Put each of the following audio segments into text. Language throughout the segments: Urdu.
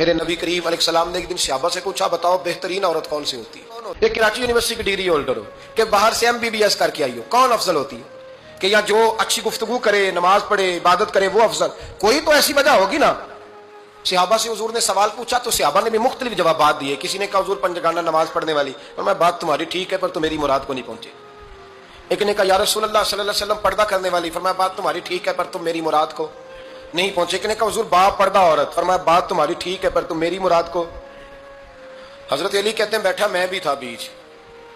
میرے نبی کریم علیہ السلام نے ایک دن صحابہ سے پوچھا بتاؤ بہترین عورت کون سی ہوتی ہے؟ ایک کراچی یونیورسٹی کی ڈگری ہولڈر ہو کہ باہر سے MBBS کر کے آئی ہو، کون افضل ہوتی ہے؟ کہ یا جو اچھی گفتگو کرے، نماز پڑھے، عبادت کرے وہ افضل؟ کوئی تو ایسی وجہ ہوگی نا۔ صحابہ سے حضور نے سوال پوچھا تو صحابہ نے بھی مختلف جوابات دیے۔ کسی نے کہا حضور پنجگانہ نماز پڑھنے والی، اور میں بات تمہاری ٹھیک ہے پر تم میری مراد کو نہیں پہنچے۔ ایک نے کہا یا رسول اللہ صلی اللہ علیہ وسلم پردہ کرنے والی، فرمایا بات تمہاری ٹھیک ہے پر تم میری مراد کو نہیں پہنچے۔ ایک نے کہا حضور با پردہ عورت، فرمایا بات تمہاری ٹھیک ہے پر تم میری مراد کو۔ حضرت علی کہتے ہیں بیٹھا میں بھی تھا بیچ،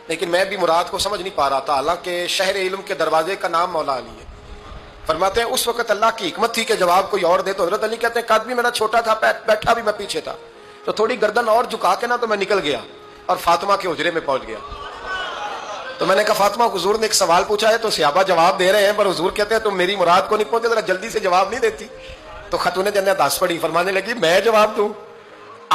لیکن میں بھی مراد کو سمجھ نہیں پا رہا تھا، حالانکہ شہر علم کے دروازے کا نام مولا علی ہے۔ فرماتے ہیں اس وقت اللہ کی حکمت تھی کہ جواب کوئی اور دے، تو حضرت علی کہتے ہیں قد بھی میرا چھوٹا تھا، بیٹھا بھی میں پیچھے تھا، تو تھوڑی گردن اور جھکا کے نا تو میں نکل گیا اور فاطمہ کے حجرے میں پہنچ گیا۔ تو میں نے کہا فاطمہ حضور نے ایک سوال پوچھا ہے تو صحابہ جواب دے رہے ہیں، پر حضور کہتے ہیں تم میری مراد کو نہیں پہنچے، ذرا جلدی سے جواب نہیں دیتی؟ تو خاتون جنت ہنس پڑی، فرمانے لگی میں جواب دوں؟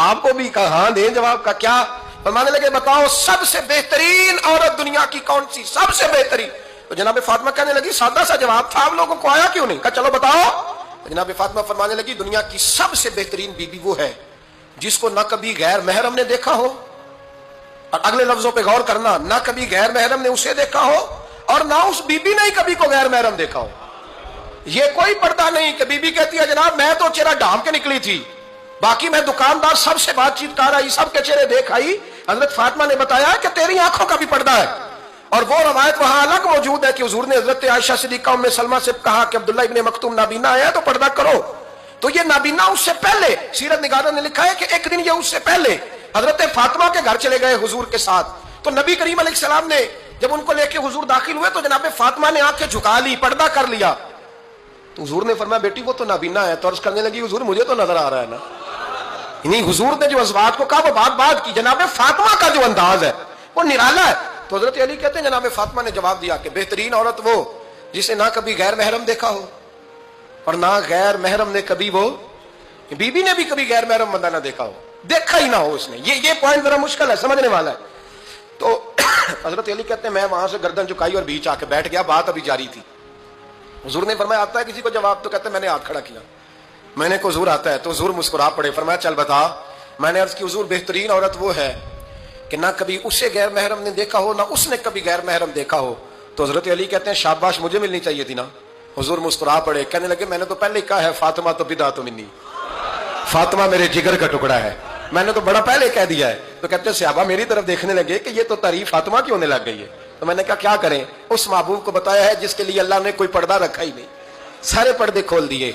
آپ کو بھی کہا ہاں دیں جواب کا کیا؟ فرمانے لگے بتاؤ سب سے بہترین عورت دنیا کی کون سی، سب سے بہترین؟ تو جناب فاطمہ کہنے لگی سادہ سا جواب تھا، آپ لوگوں کو آیا کیوں نہیں؟ کہا چلو بتاؤ۔ تو جناب فاطمہ فرمانے لگی دنیا کی سب سے بہترین بیوی وہ ہے جس کو نہ کبھی غیر محرم نے دیکھا ہو، اور اگلے لفظوں پہ غور کرنا، نہ کبھی غیر محرم نے اسے دیکھا ہو اور نہ اس بیوی نے ہی کبھی کو غیر محرم دیکھا ہو۔ یہ کوئی پردہ نہیں کہ بیوی کہتی ہے جناب میں تو چہرہ ڈھانپ کے نکلی تھی، باقی میں دکاندار سب سے بات چیت کر آئی، سب کے چہرے دیکھ آئی۔ حضرت فاطمہ نے بتایا کہ تیری آنکھوں کا بھی پردہ ہے، اور وہ روایت وہاں الگ موجود ہے کہ حضور نے حضرت عائشہ صدیقہ ام سلمہ سے کہا کہ عبداللہ ابن مکتوم نابینا ہے تو پردہ کرو۔ تو یہ نابینا اس سے پہلے، سیرت نگاروں نے لکھا ہے کہ ایک دن یہ اس سے پہلے حضرت فاطمہ کے گھر چلے گئے حضور کے ساتھ، تو نبی کریم علیہ السلام نے جب ان کو لے کے حضور داخل ہوئے تو جناب فاطمہ نے آنکھیں جھکا لی، پردہ کر لیا۔ تو حضور نے فرمایا بیٹی وہ تو نابینا ہے، تو عرض کرنے لگی حضور مجھے تو نظر آ رہا ہے نا۔ نہیں، حضور نے جو ازواج کو کہا وہ بات کی، جناب فاطمہ کا جو انداز ہے وہ نرالا ہے۔ تو حضرت علی کہتے ہیں جناب فاطمہ نے جواب دیا کہ بہترین عورت وہ جسے نہ کبھی غیر محرم دیکھا ہو اور نہ غیر محرم نے کبھی، وہ بیوی نے بھی کبھی غیر محرم بندہ نہ دیکھا ہو، دیکھا ہی نہ ہو اس نے۔ یہ پوائنٹ ذرا مشکل ہے، سمجھنے والا ہے۔ تو حضرت علی کہتے ہیں میں وہاں سے گردن چکائی اور بیچ آ کے بیٹھ گیا، بات ابھی جاری تھی۔ حضور نے فرمایا آتا ہے کسی کو جواب؟ تو کہتے ہیں میں نے ہاتھ کھڑا کیا، میں نے کو حضور آتا ہے؟ تو حضور مسکرا پڑے، فرمایا چل بتا۔ میں نے عرض کی حضور بہترین عورت وہ ہے کہ نہ کبھی اسے غیر محرم نے دیکھا ہو نہ اس نے کبھی غیر محرم دیکھا ہو۔ تو حضرت علی کہتے ہیں شاباش مجھے ملنی چاہیے تھی نا۔ حضور مسکرا پڑے، کہنے لگے میں نے تو پہلے ہی کہا ہے فاطمہ تو بدعت منی، فاطمہ میرے جگر کا ٹکڑا ہے، میں نے تو بڑا پہلے کہہ دیا ہے۔ تو کہتے ہیں صحابہ میری طرف دیکھنے لگے کہ یہ تو تعریف فاطمہ کی ہونے لگ گئی ہے۔ تو میں نے کہا کیا کریں؟ اس محبوب کو بتایا ہے جس کے لیے اللہ نے کوئی پردہ رکھا ہی نہیں، سارے پردے کھول دیے۔